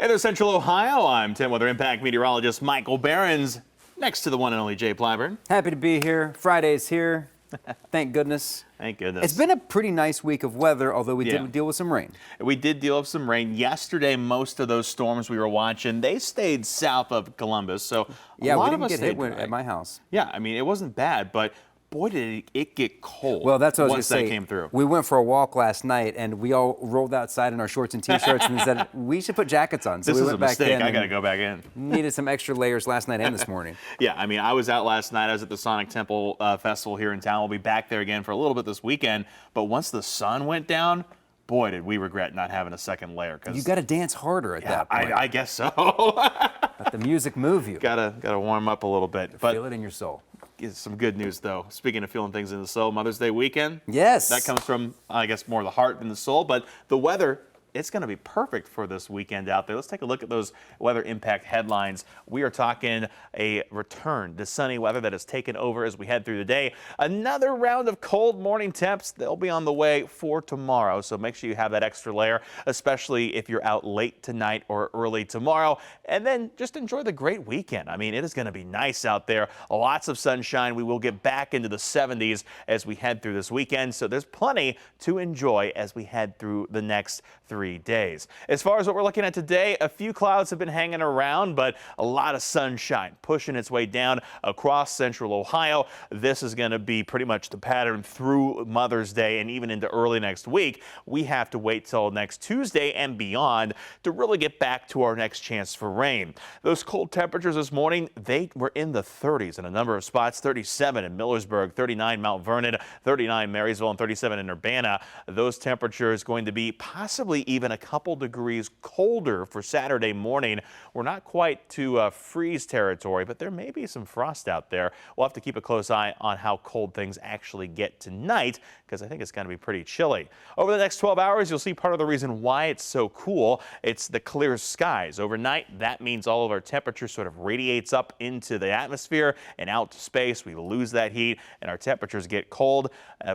Hey there, Central Ohio. I'm 10 Weather Impact meteorologist Michael Behrens, next to the one and only Jay Plyburn. Happy to be here. Friday's here. Thank goodness. Thank goodness. It's been a pretty nice week of weather, although we Yeah. did deal with some rain. We did deal with some rain. Yesterday, most of those storms we were watching, they stayed south of Columbus, so Yeah, a lot we of didn't us get hit stayed dry. at my house. Yeah, I mean, it wasn't bad, but boy, did it get cold. Well, that's what I was once going to that say. came through. We went for a walk last night, and we all rolled outside in our shorts and T-shirts and said, we should put jackets on. So This we is went a back mistake. in I got to and go back in. needed some extra layers last night and this morning. Yeah, I mean, I was out last night. I was at the Sonic Temple Festival here in town. We'll be back there again for a little bit this weekend. But once the sun went down, boy, did we regret not having a second layer. You got to dance harder at that point. I guess so. Let the music move you. gotta warm up a little bit. But Feel it in your soul. some good news, though. Speaking of feeling things in the soul, Mother's Day weekend. Yes. That comes from, I guess, more the heart than the soul. But the weather, it's going to be perfect for this weekend out there. Let's take a look at those weather impact headlines. We are talking a return to sunny weather that has taken over as we head through the day. Another round of cold morning temps. They'll be on the way for tomorrow. So make sure you have that extra layer, especially if you're out late tonight or early tomorrow. And then just enjoy the great weekend. I mean, it is going to be nice out there. Lots of sunshine. We will get back into the 70s as we head through this weekend. So there's plenty to enjoy as we head through the next 3 days. As far as what we're looking at today, a few clouds have been hanging around, but a lot of sunshine pushing its way down across central Ohio. This is going to be pretty much the pattern through Mother's Day and even into early next week. We have to wait till next Tuesday and beyond to really get back to our next chance for rain. Those cold temperatures this morning, they were in the 30s in a number of spots. 37 in Millersburg, 39 Mount Vernon, 39 Marysville, and 37 in Urbana. Those temperatures going to be possibly even a couple degrees colder for Saturday morning. We're not quite to freeze territory, but there may be some frost out there. We'll have to keep a close eye on how cold things actually get tonight, because I think it's going to be pretty chilly. Over the next 12 hours, you'll see part of the reason why it's so cool. It's the clear skies. Overnight, that means all of our temperature sort of radiates up into the atmosphere and out to space. We lose that heat and our temperatures get cold,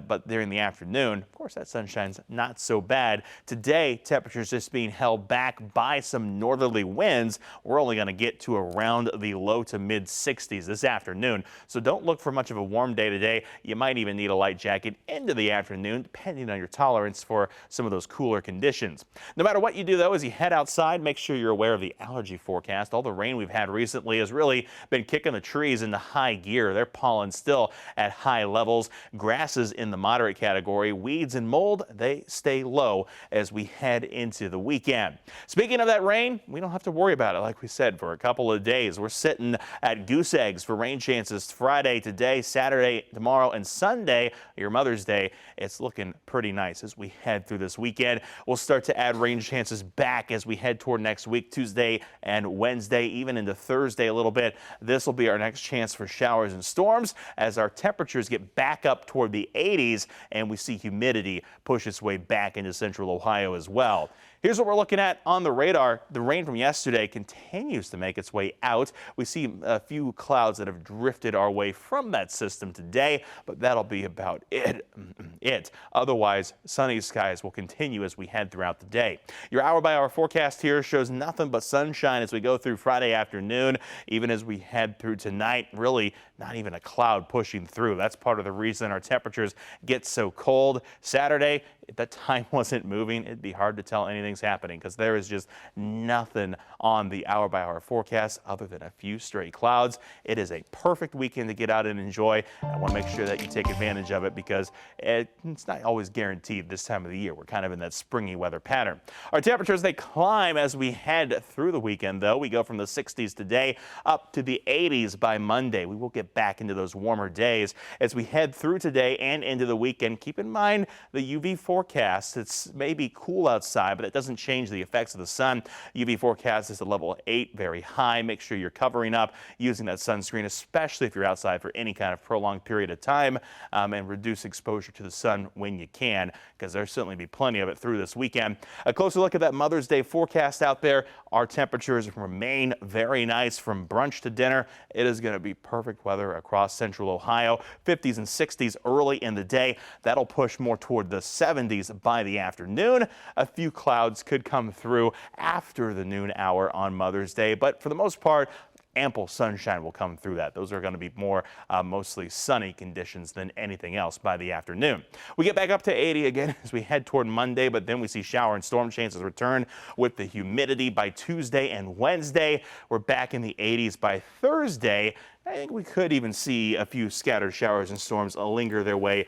but during the afternoon, of course, that sunshine's not so bad. Today, temperatures just being held back by some northerly winds. We're only going to get to around the low to mid 60s this afternoon. So don't look for much of a warm day today. You might even need a light jacket into the afternoon, depending on your tolerance for some of those cooler conditions. No matter what you do, though, as you head outside, make sure you're aware of the allergy forecast. All the rain we've had recently has really been kicking the trees into high gear. Their pollen still at high levels. Grasses in the moderate category. Weeds and mold, they stay low as we head into the weekend. Speaking of that rain, we don't have to worry about it, like we said, for a couple of days. We're sitting at goose eggs for rain chances Friday, today, Saturday, tomorrow, and Sunday, your Mother's Day. It's looking pretty nice as we head through this weekend. We'll start to add rain chances back as we head toward next week, Tuesday and Wednesday, even into Thursday a little bit. This will be our next chance for showers and storms as our temperatures get back up toward the 80s and we see humidity push its way back into central Ohio as well. Here's what we're looking at on the radar. The rain from yesterday continues to make its way out. We see a few clouds that have drifted our way from that system today, but that'll be about it. Otherwise, sunny skies will continue as we head throughout the day. Your hour-by-hour forecast here shows nothing but sunshine as we go through Friday afternoon, even as we head through tonight. Really, not even a cloud pushing through. That's part of the reason our temperatures get so cold. Saturday, if that time wasn't moving, it'd be hard to tell anything's happening because there is just nothing on the hour-by-hour forecast other than a few stray clouds. It is a perfect weekend to get out and enjoy. I want to make sure that you take advantage of it because it's not always guaranteed this time of the year. We're kind of in that springy weather pattern. Our temperatures, they climb as we head through the weekend, though. We go from the 60s today up to the 80s by Monday. We will get back into those warmer days as we head through today and into the weekend. Keep in mind the UV forecast. It's maybe cool outside, but it doesn't change the effects of the sun. UV forecast is a level 8, very high. Make sure you're covering up using that sunscreen, especially if you're outside for any kind of prolonged period of time, and reduce exposure to the sun when you can, because there'll certainly be plenty of it through this weekend. A closer look at that Mother's Day forecast out there. Our temperatures remain very nice from brunch to dinner. It is going to be perfect weather across central Ohio. 50s and 60s early in the day. That'll push more toward the 70s by the afternoon. A few clouds clouds could come through after the noon hour on Mother's Day, but for the most part, ample sunshine will come through that. Those are going to be more mostly sunny conditions than anything else by the afternoon. We get back up to 80 again as we head toward Monday, but then we see shower and storm chances return with the humidity by Tuesday and Wednesday. We're back in the 80s by Thursday. I think we could even see a few scattered showers and storms linger their way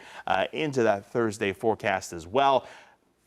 into that Thursday forecast as well.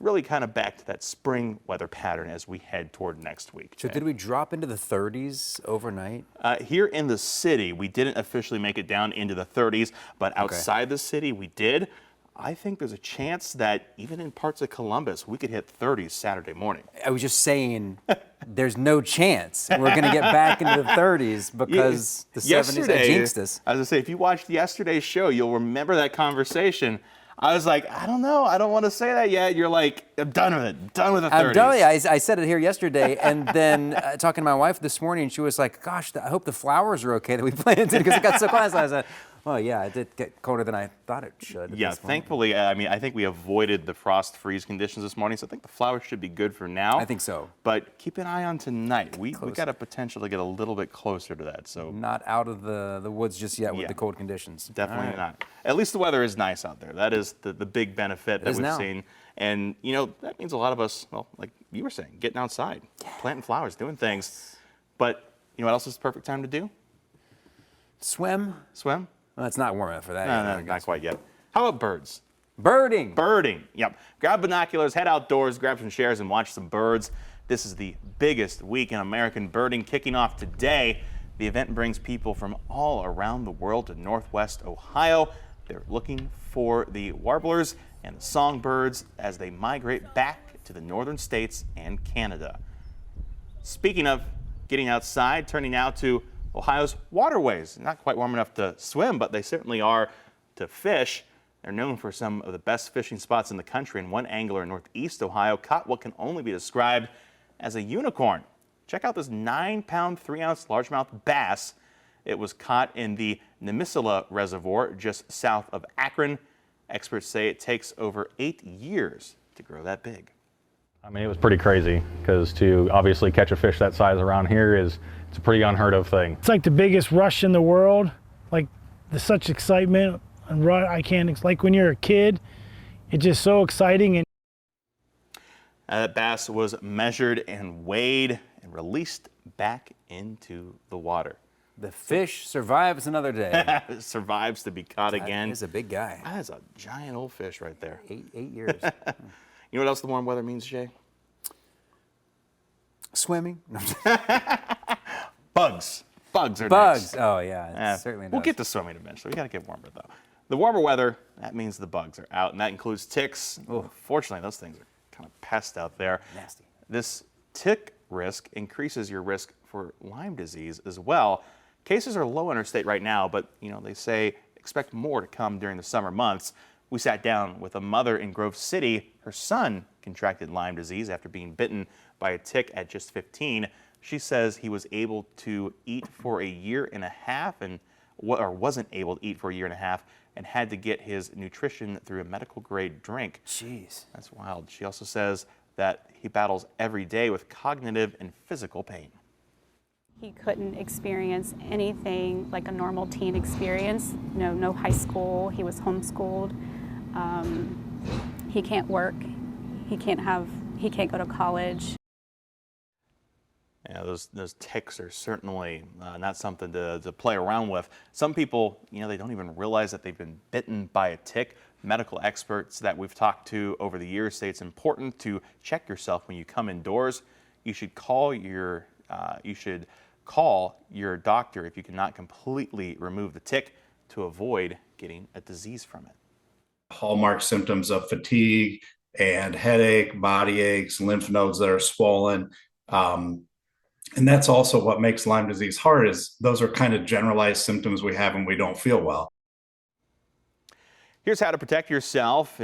Really kind of back to that spring weather pattern as we head toward next week. So did we drop into the 30s overnight? Here in the city, we didn't officially make it down into the 30s, but outside the city, we did. I think there's a chance that even in parts of Columbus, we could hit 30s Saturday morning. I was just saying, there's no chance we're going to get back into the 30s because the 70s, I jinxed us. I was going to say, if you watched yesterday's show, you'll remember that conversation. I was like, I don't know. I don't want to say that yet. You're like, I'm done with it. Done with the 30s. I'm done. I said it here yesterday, and then talking to my wife this morning, she was like, gosh, I hope the flowers are okay that we planted because it got so cold. I said, well, yeah, it did get colder than I thought it should. Yeah, thankfully, I mean, I think we avoided the frost freeze conditions this morning, so I think the flowers should be good for now. I think so. But keep an eye on tonight. We got a potential to get a little bit closer to that. So not out of the woods just yet with the cold conditions. Definitely not. At least the weather is nice out there. That is the big benefit that we've seen. And, you know, that means a lot of us, well, like you were saying, getting outside, planting flowers, doing things. But you know what else is the perfect time to do? Swim? Swim? Well, it's not warm enough for that. No, not quite yet. How about birds? Birding. Birding, yep. Grab binoculars, head outdoors, grab some chairs, and watch some birds. This is the biggest week in American birding kicking off today. The event brings people from all around the world to Northwest Ohio. They're looking for the warblers and the songbirds as they migrate back to the northern states and Canada. Speaking of getting outside, turning now to Ohio's waterways. Not quite warm enough to swim, but they certainly are to fish. They're known for some of the best fishing spots in the country, and one angler in Northeast Ohio caught what can only be described as a unicorn. Check out this 9-pound, 3-ounce largemouth bass. It was caught in the Nemisila Reservoir just south of Akron. Experts say it takes over 8 years to grow that big. I mean, it was pretty crazy because to obviously catch a fish that size around here it's a pretty unheard of thing. It's like the biggest rush in the world. Like there's such excitement and I can't, like when you're a kid, it's just so exciting. And that bass was measured and weighed and released back into the water. The fish survives another day. It survives to be caught again. He's a big guy. That is a giant old fish right there. 8 years. You know what else the warm weather means, Jay? Swimming. Bugs. Bugs are Bugs. next. Oh, yeah. It certainly does. We'll get to swimming eventually. We got to get warmer, though. The warmer weather, that means the bugs are out, and that includes ticks. Oh. Fortunately, those things are kind of pests out there. Nasty. This tick risk increases your risk for Lyme disease as well. Cases are low in our state right now, but you know they say expect more to come during the summer months. We sat down with a mother in Grove City. Her son contracted Lyme disease after being bitten by a tick at just 15. She says he was able to eat for a year and a half or wasn't able to eat for a year and a half and had to get his nutrition through a medical grade drink. Jeez. That's wild. She also says that he battles every day with cognitive and physical pain. He couldn't experience anything like a normal teen experience. No high school. He was homeschooled. He can't work. He can't go to college. Yeah, those ticks are certainly not something to play around with. Some people, you know, they don't even realize that they've been bitten by a tick. Medical experts that we've talked to over the years say it's important to check yourself when you come indoors. You should call your doctor if you cannot completely remove the tick to avoid getting a disease from it. Hallmark symptoms of fatigue and headache, body aches, lymph nodes that are swollen. And that's also what makes Lyme disease hard is those are kind of generalized symptoms we have when we don't feel well. Here's how to protect yourself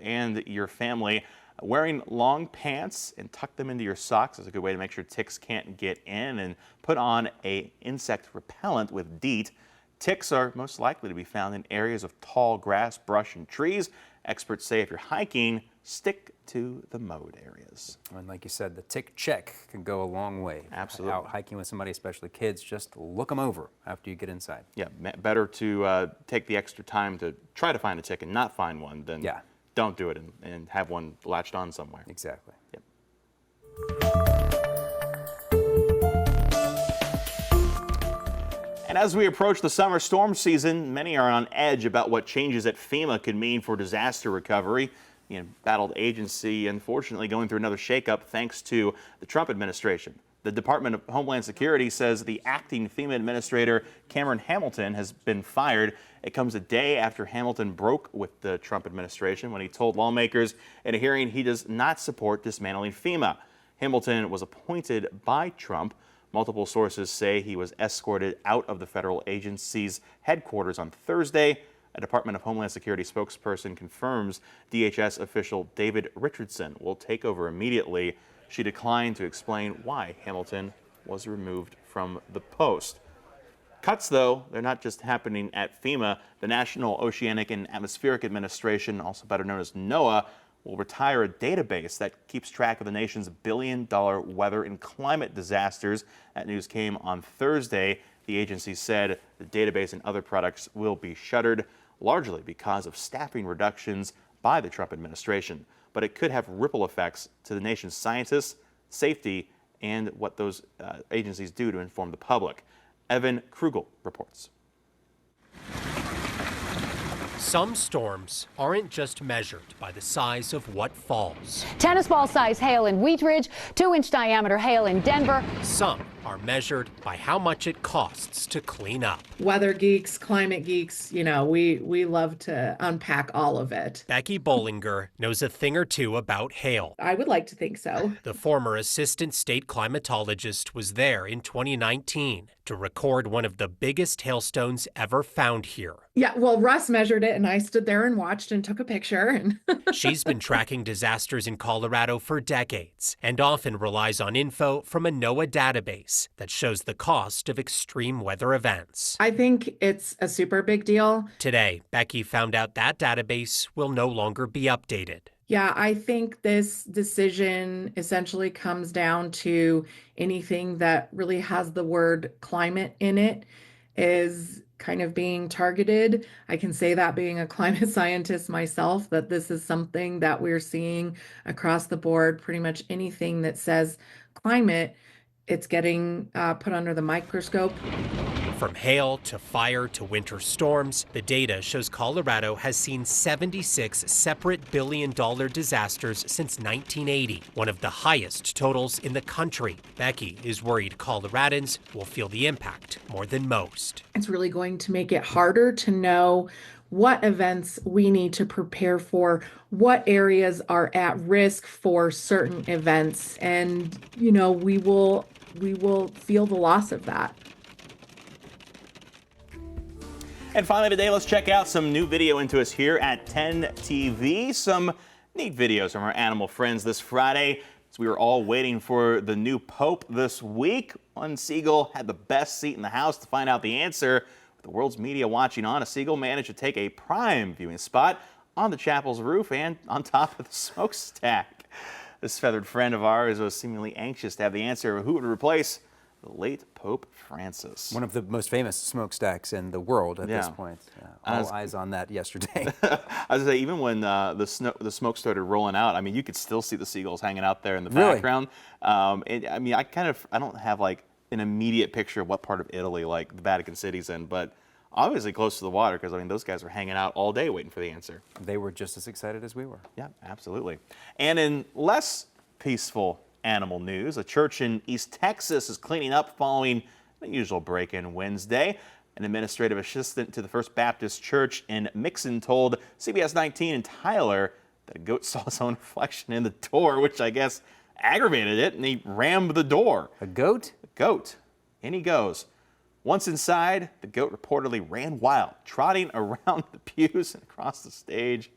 and your family. Wearing long pants and tuck them into your socks is a good way to make sure ticks can't get in, and put on an insect repellent with DEET. Ticks are most likely to be found in areas of tall grass, brush, and trees. Experts say if you're hiking, stick to the mowed areas. And like you said, the tick check can go a long way. Absolutely. Out hiking with somebody, especially kids, just look them over after you get inside. Yeah, better to take the extra time to try to find a tick and not find one than don't do it and have one latched on somewhere. Exactly. Yep. And as we approach the summer storm season, many are on edge about what changes at FEMA could mean for disaster recovery. The embattled agency, unfortunately, going through another shakeup thanks to the Trump administration. The Department of Homeland Security says the acting FEMA administrator, Cameron Hamilton, has been fired. It comes a day after Hamilton broke with the Trump administration when he told lawmakers in a hearing he does not support dismantling FEMA. Hamilton was appointed by Trump. Multiple sources say he was escorted out of the federal agency's headquarters on Thursday. A Department of Homeland Security spokesperson confirms DHS official David Richardson will take over immediately. She declined to explain why Hamilton was removed from the post. Cuts, though, they're not just happening at FEMA. The National Oceanic and Atmospheric Administration, also better known as NOAA, will retire a database that keeps track of the nation's billion-dollar weather and climate disasters. That news came on Thursday. The agency said the database and other products will be shuttered, largely because of staffing reductions by the Trump administration. But it could have ripple effects to the nation's scientists, safety, and what those agencies do to inform the public. Evan Krugel reports. Some storms aren't just measured by the size of what falls. Tennis ball size hail in Wheat Ridge, 2-inch diameter hail in Denver. Some are measured by how much it costs to clean up. Weather geeks, climate geeks, you know, we love to unpack all of it. Becky Bollinger knows a thing or two about hail. I would like to think so. The former assistant state climatologist was there in 2019 to record one of the biggest hailstones ever found here. Yeah, well, Russ measured it and I stood there and watched and took a picture. And She's been tracking disasters in Colorado for decades and often relies on info from a NOAA database that shows the cost of extreme weather events. I think it's a super big deal. Today, Becky found out that database will no longer be updated. Yeah, I think this decision essentially comes down to anything that really has the word climate in it is kind of being targeted. I can say that being a climate scientist myself, that this is something that we're seeing across the board. Pretty much anything that says climate, it's getting put under the microscope. From hail to fire to winter storms, the data shows Colorado has seen 76 separate billion-dollar disasters since 1980, one of the highest totals in the country. Becky is worried Coloradans will feel the impact more than most. It's really going to make it harder to know what events we need to prepare for, what areas are at risk for certain events, and you know, we will feel the loss of that. And finally today, let's check out some new video into us here at 10 TV. Some neat videos from our animal friends this Friday. As we were all waiting for the new Pope this week, one seagull had the best seat in the house to find out the answer. With the world's media watching on, a seagull managed to take a prime viewing spot on the chapel's roof and on top of the smokestack. This feathered friend of ours was seemingly anxious to have the answer of who would replace the late Pope Francis. One of the most famous smokestacks in the world at this point. All eyes on that yesterday. I was gonna say, even when the smoke started rolling out, I mean, you could still see the seagulls hanging out there in the background. And, I mean, I don't have like an immediate picture of what part of Italy like the Vatican City's in, but obviously close to the water, because I mean, those guys were hanging out all day waiting for the answer. They were just as excited as we were. Yeah, absolutely. And in less peaceful animal news, a church in East Texas is cleaning up following the usual break-in Wednesday. An administrative assistant to the First Baptist Church in Mixon told CBS 19 in Tyler that a goat saw his own reflection in the door, which I guess aggravated it, and he rammed the door. A goat? A goat. In he goes. Once inside, the goat reportedly ran wild, trotting around the pews and across the stage.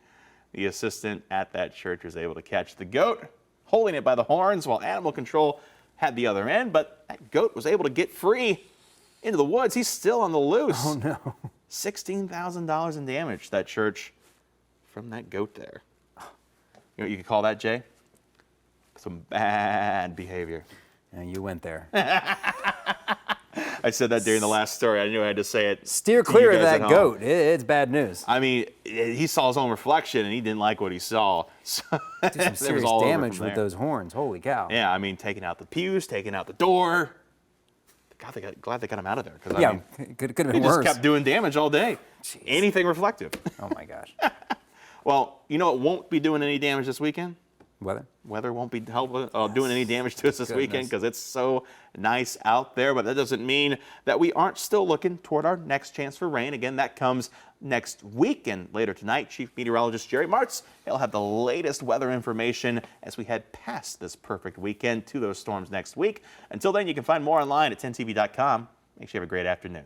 The assistant at that church was able to catch the goat, holding it by the horns, while animal control had the other end, but that goat was able to get free into the woods. He's still on the loose. Oh no. $16,000 in damage, that church, from that goat there. You know what you could call that, Jay? Some bad behavior. And you went there. I said that during the last story. I knew I had to say it. Steer to clear you of guys that at home. goat. It's bad news. I mean, he saw his own reflection and he didn't like what he saw. So Do some it was serious all over damage from with there. those horns. Holy cow. Yeah, I mean, taking out the pews, taking out the door. God, glad they got him out of there. Because Yeah, I mean, could have he been just worse. kept doing damage all day. Jeez. Anything reflective. Oh my gosh. Well, you know it won't be doing any damage this weekend? Weather? Weather won't be doing any damage to us this weekend Goodness. because it's so nice out there. But that doesn't mean that we aren't still looking toward our next chance for rain. Again, that comes next week. And later tonight, Chief Meteorologist Jerry Martz, he'll have the latest weather information as we head past this perfect weekend to those storms next week. Until then, you can find more online at 10tv.com. Make sure you have a great afternoon.